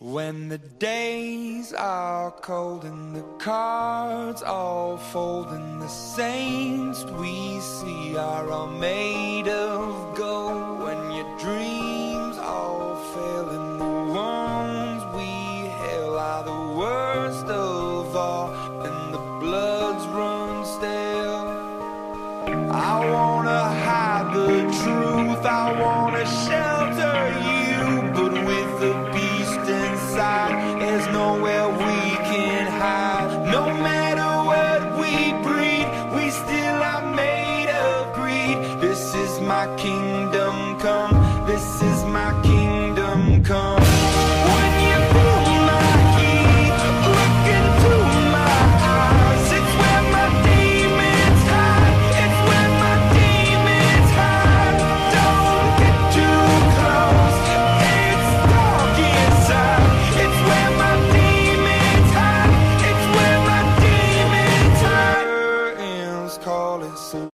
When the days are cold and the cards all fold and the saints we see are all made of gold, when your dreams all fail and the ones we hail are the worst of all and the bloods run stale, I wanna hide the truth, I wanna shelter you, but with the beast inside, there's nowhere we can hide. No matter what we breed, we still are made of greed. This is my kingdom come, this is my kingdom come. When you feel my heat, look into my eyes, it's where my demons hide, it's where my demons hide. Don't get too close, it's dark inside, it's where my demons hide, it's where my demons hide. Curtains call it so.